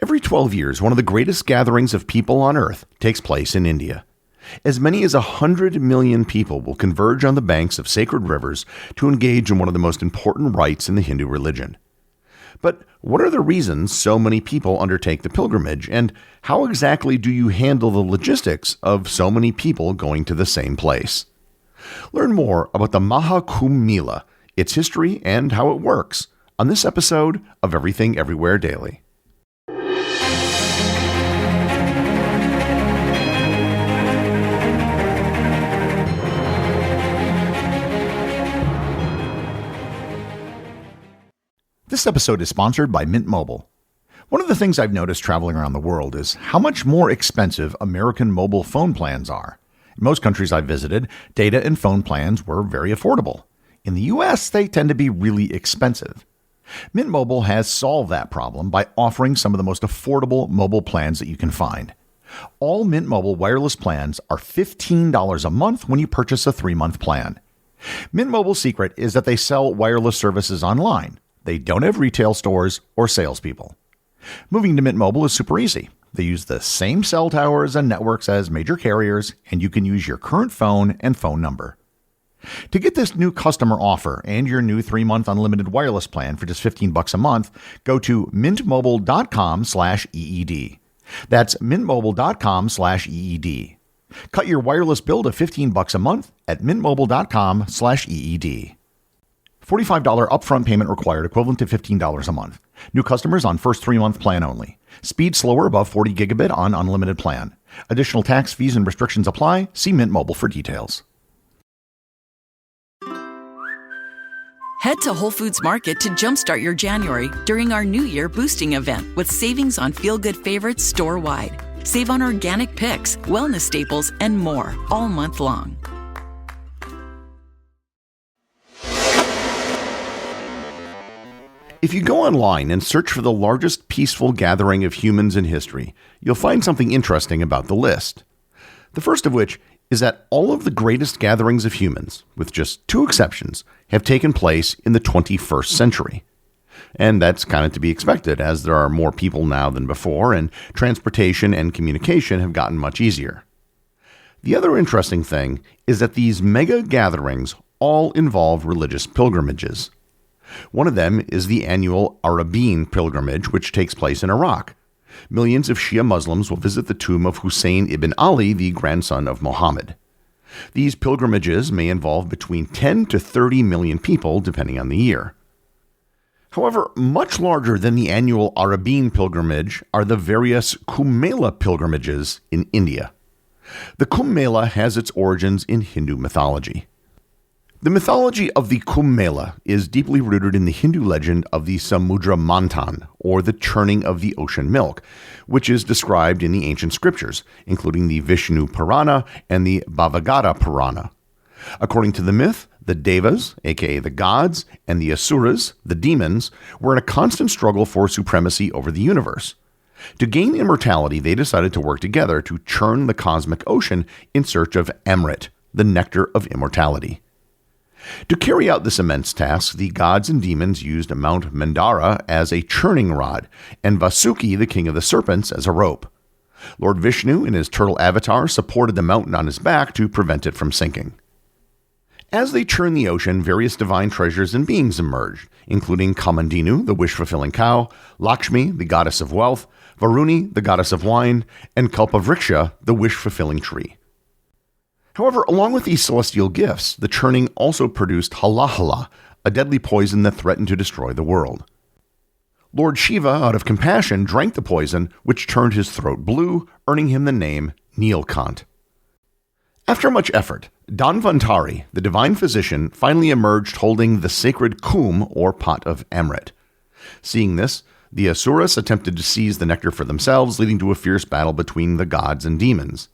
Every 12 years, one of the greatest gatherings of people on Earth takes place in India. As many as 100 million people will converge on the banks of sacred rivers to engage in one of the most important rites in the Hindu religion. But what are the reasons so many people undertake the pilgrimage, and how exactly do you handle the logistics of so many people going to the same place? Learn more about the Maha Kumbh Mela, its history, and how it works on this episode of Everything Everywhere Daily. This episode is sponsored by Mint Mobile. One of the things I've noticed traveling around the world is how much more expensive American mobile phone plans are. In most countries I've visited, data and phone plans were very affordable. In the US, they tend to be really expensive. Mint Mobile has solved that problem by offering some of the most affordable mobile plans that you can find. All Mint Mobile wireless plans are $15 a month when you purchase a 3-month plan. Mint Mobile's secret is that they sell wireless services online. They don't have retail stores or salespeople. Moving to Mint Mobile is super easy. They use the same cell towers and networks as major carriers, and you can use your current phone and phone number. To get this new customer offer and your new 3-month unlimited wireless plan for just $15 a month, go to mintmobile.com/EED. That's mintmobile.com/EED. Cut your wireless bill to $15 a month at mintmobile.com/EED. $45 upfront payment required, equivalent to $15 a month. New customers on first 3-month plan only. Speed slower above 40 gigabit on unlimited plan. Additional tax, fees, and restrictions apply. See Mint Mobile for details. Head to Whole Foods Market to jumpstart your January during our New Year boosting event with savings on feel-good favorites store-wide. Save on organic picks, wellness staples, and more all month long. If you go online and search for the largest peaceful gathering of humans in history, you'll find something interesting about the list. The first of which is that all of the greatest gatherings of humans, with just 2 exceptions, have taken place in the 21st century. And that's kind of to be expected, as there are more people now than before, and transportation and communication have gotten much easier. The other interesting thing is that these mega gatherings all involve religious pilgrimages. One of them is the annual Arabian pilgrimage, which takes place in Iraq. Millions of Shia Muslims will visit the tomb of Hussein ibn Ali, the grandson of Muhammad. These pilgrimages may involve between 10 to 30 million people, depending on the year. However, much larger than the annual Arabian pilgrimage are the various Kumbh Mela pilgrimages in India. The Kumbh Mela has its origins in Hindu mythology. The mythology of the Kumbh Mela is deeply rooted in the Hindu legend of the Samudra Manthan, or the churning of the ocean milk, which is described in the ancient scriptures, including the Vishnu Purana and the Bhagavata Purana. According to the myth, the Devas, aka the gods, and the Asuras, the demons, were in a constant struggle for supremacy over the universe. To gain immortality, they decided to work together to churn the cosmic ocean in search of Amrit, the nectar of immortality. To carry out this immense task, the gods and demons used Mount Mandara as a churning rod, and Vasuki, the king of the serpents, as a rope. Lord Vishnu, in his turtle avatar, supported the mountain on his back to prevent it from sinking. As they churned the ocean, various divine treasures and beings emerged, including Kamandinu, the wish-fulfilling cow, Lakshmi, the goddess of wealth, Varuni, the goddess of wine, and Kalpavriksha, the wish-fulfilling tree. However, along with these celestial gifts, the churning also produced halahala, a deadly poison that threatened to destroy the world. Lord Shiva, out of compassion, drank the poison, which turned his throat blue, earning him the name Neelkant. After much effort, Dhanvantari, the divine physician, finally emerged holding the sacred kumbh, or pot of Amrit. Seeing this, the Asuras attempted to seize the nectar for themselves, leading to a fierce battle between the gods and demons.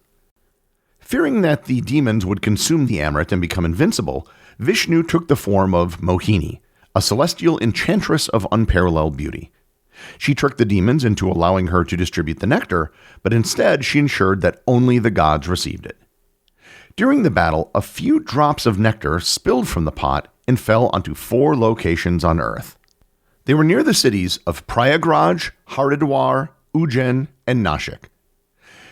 Fearing that the demons would consume the Amrit and become invincible, Vishnu took the form of Mohini, a celestial enchantress of unparalleled beauty. She tricked the demons into allowing her to distribute the nectar, but instead she ensured that only the gods received it. During the battle, a few drops of nectar spilled from the pot and fell onto 4 locations on Earth. They were near the cities of Prayagraj, Haridwar, Ujjain, and Nashik.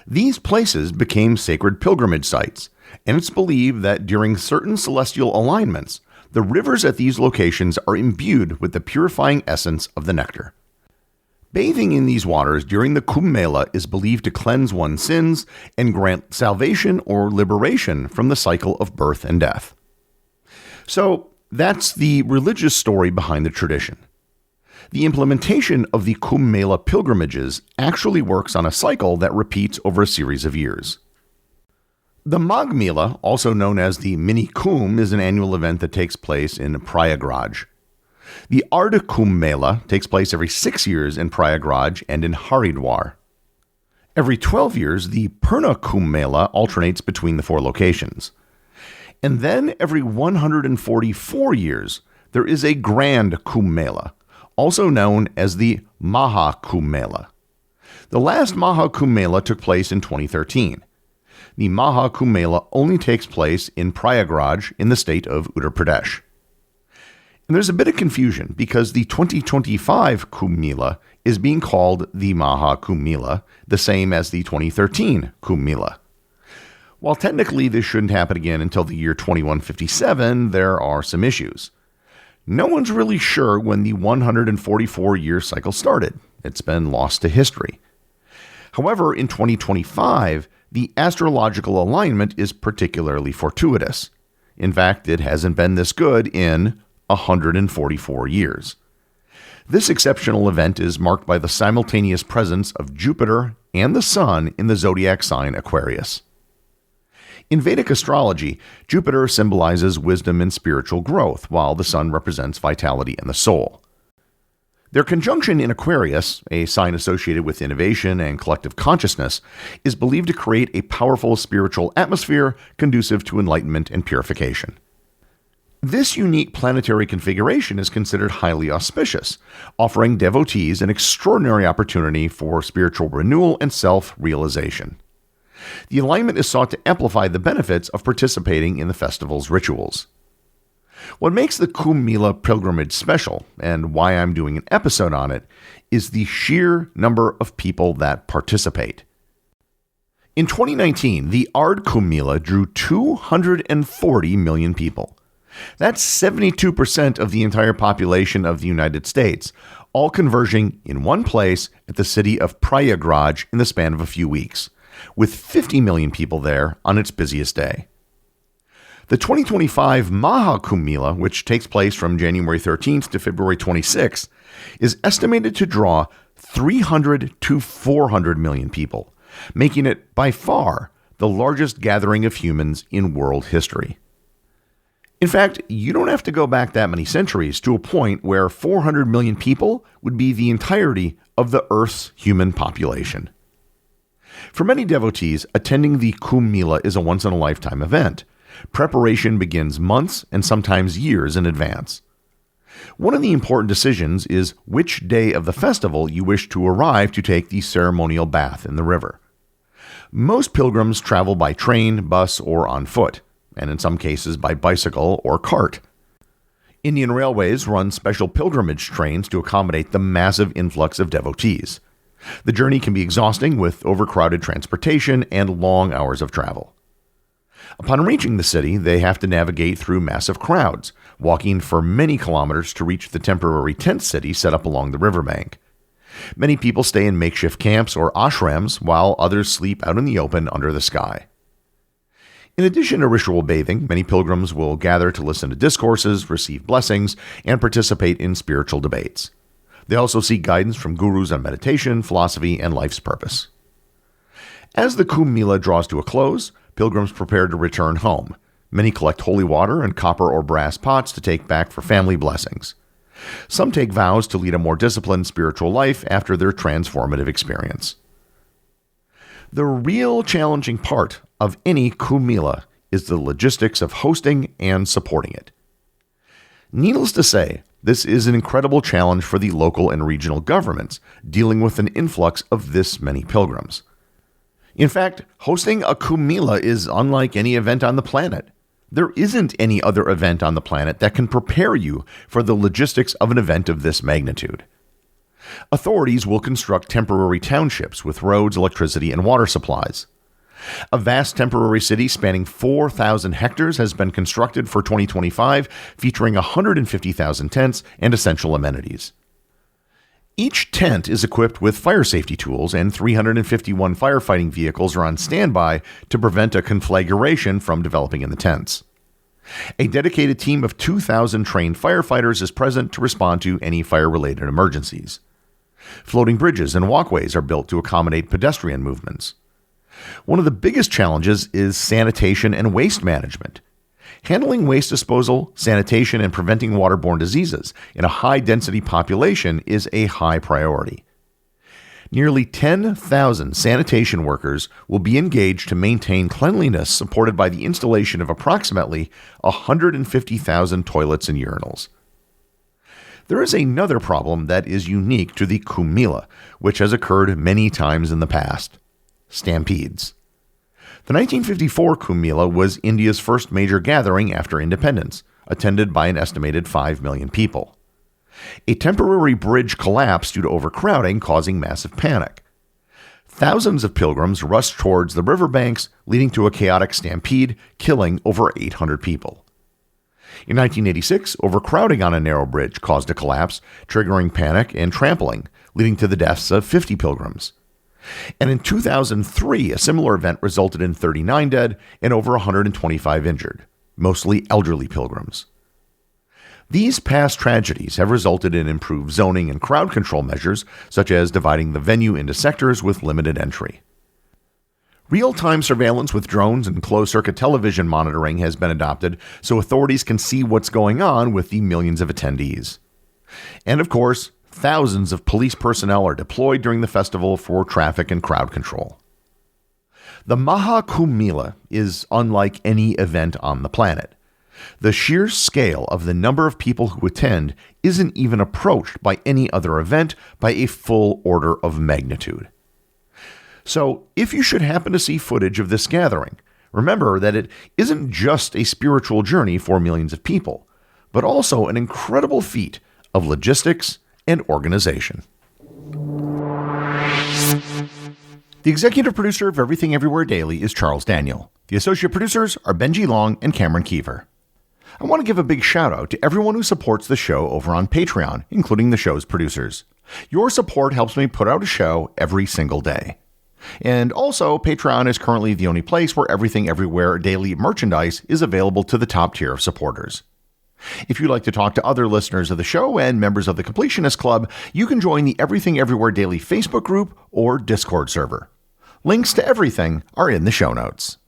These places became sacred pilgrimage sites, and it's believed that during certain celestial alignments, the rivers at these locations are imbued with the purifying essence of the nectar. Bathing in these waters during the Kumbh Mela is believed to cleanse one's sins and grant salvation or liberation from the cycle of birth and death. So, that's the religious story behind the tradition. The implementation of the Kumbh Mela pilgrimages actually works on a cycle that repeats over a series of years. The Magh Mela, also known as the Mini Kumbh, is an annual event that takes place in Prayagraj. The Ardh Kumbh Mela takes place every 6 years in Prayagraj and in Haridwar. Every 12 years, the Purna Kumbh Mela alternates between the 4 locations. And then every 144 years, there is a Grand Kumbh Mela, also known as the Maha Kumbh Mela. The last Maha Kumbh Mela took place in 2013. The Maha Kumbh Mela only takes place in Prayagraj in the state of Uttar Pradesh. And there's a bit of confusion because the 2025 Kumbh Mela is being called the Maha Kumbh Mela, the same as the 2013 Kumbh Mela. While technically this shouldn't happen again until the year 2157, there are some issues. No one's really sure when the 144-year cycle started. It's been lost to history. However, in 2025, the astrological alignment is particularly fortuitous. In fact, it hasn't been this good in 144 years. This exceptional event is marked by the simultaneous presence of Jupiter and the Sun in the zodiac sign Aquarius. In Vedic astrology, Jupiter symbolizes wisdom and spiritual growth, while the Sun represents vitality and the soul. Their conjunction in Aquarius, a sign associated with innovation and collective consciousness, is believed to create a powerful spiritual atmosphere conducive to enlightenment and purification. This unique planetary configuration is considered highly auspicious, offering devotees an extraordinary opportunity for spiritual renewal and self-realization. The alignment is sought to amplify the benefits of participating in the festival's rituals. What makes the Kumbh Mela pilgrimage special, and why I'm doing an episode on it, is the sheer number of people that participate. In 2019, the Ardh Kumbh Mela drew 240 million people. That's 72% of the entire population of the United States, all converging in one place at the city of Prayagraj in the span of a few weeks, with 50 million people there on its busiest day. The 2025 Maha Kumbh Mela, which takes place from January 13th to February 26th, is estimated to draw 300 to 400 million people, making it by far the largest gathering of humans in world history. In fact, you don't have to go back that many centuries to a point where 400 million people would be the entirety of the Earth's human population. For many devotees, attending the Kumbh Mela is a once-in-a-lifetime event. Preparation begins months and sometimes years in advance. One of the important decisions is which day of the festival you wish to arrive to take the ceremonial bath in the river. Most pilgrims travel by train, bus, or on foot, and in some cases by bicycle or cart. Indian Railways run special pilgrimage trains to accommodate the massive influx of devotees. The journey can be exhausting with overcrowded transportation and long hours of travel. Upon reaching the city, they have to navigate through massive crowds, walking for many kilometers to reach the temporary tent city set up along the riverbank. Many people stay in makeshift camps or ashrams, while others sleep out in the open under the sky. In addition to ritual bathing, many pilgrims will gather to listen to discourses, receive blessings, and participate in spiritual debates. They also seek guidance from gurus on meditation, philosophy, and life's purpose. As the Kumbh Mela draws to a close, pilgrims prepare to return home. Many collect holy water and copper or brass pots to take back for family blessings. Some take vows to lead a more disciplined spiritual life after their transformative experience. The real challenging part of any Kumbh Mela is the logistics of hosting and supporting it. Needless to say, this is an incredible challenge for the local and regional governments dealing with an influx of this many pilgrims. In fact, hosting a Kumbh Mela is unlike any event on the planet. There isn't any other event on the planet that can prepare you for the logistics of an event of this magnitude. Authorities will construct temporary townships with roads, electricity, and water supplies. A vast temporary city spanning 4,000 hectares has been constructed for 2025, featuring 150,000 tents and essential amenities. Each tent is equipped with fire safety tools, and 351 firefighting vehicles are on standby to prevent a conflagration from developing in the tents. A dedicated team of 2,000 trained firefighters is present to respond to any fire-related emergencies. Floating bridges and walkways are built to accommodate pedestrian movements. One of the biggest challenges is sanitation and waste management. Handling waste disposal, sanitation, and preventing waterborne diseases in a high-density population is a high priority. Nearly 10,000 sanitation workers will be engaged to maintain cleanliness, supported by the installation of approximately 150,000 toilets and urinals. There is another problem that is unique to the Kumbh Mela, which has occurred many times in the past: stampedes. The 1954 Kumbh Mela was India's first major gathering after independence, attended by an estimated 5 million people. A temporary bridge collapsed due to overcrowding, causing massive panic. Thousands of pilgrims rushed towards the riverbanks, leading to a chaotic stampede, killing over 800 people. In 1986, overcrowding on a narrow bridge caused a collapse, triggering panic and trampling, leading to the deaths of 50 pilgrims. And in 2003, a similar event resulted in 39 dead and over 125 injured, mostly elderly pilgrims. These past tragedies have resulted in improved zoning and crowd control measures, such as dividing the venue into sectors with limited entry. Real-time surveillance with drones and closed-circuit television monitoring has been adopted so authorities can see what's going on with the millions of attendees. And of course, thousands of police personnel are deployed during the festival for traffic and crowd control. The Maha Kumbh Mela is unlike any event on the planet. The sheer scale of the number of people who attend isn't even approached by any other event by a full order of magnitude. So, if you should happen to see footage of this gathering, remember that it isn't just a spiritual journey for millions of people, but also an incredible feat of logistics and organization. The executive producer of Everything Everywhere Daily is Charles Daniel. The associate producers are Benji Long and Cameron Kieffer. I want to give a big shout out to everyone who supports the show over on Patreon, including the show's producers. Your support helps me put out a show every single day. And also, Patreon is currently the only place where Everything Everywhere Daily merchandise is available to the top tier of supporters. If you'd like to talk to other listeners of the show and members of the Completionist Club, you can join the Everything Everywhere Daily Facebook group or Discord server. Links to everything are in the show notes.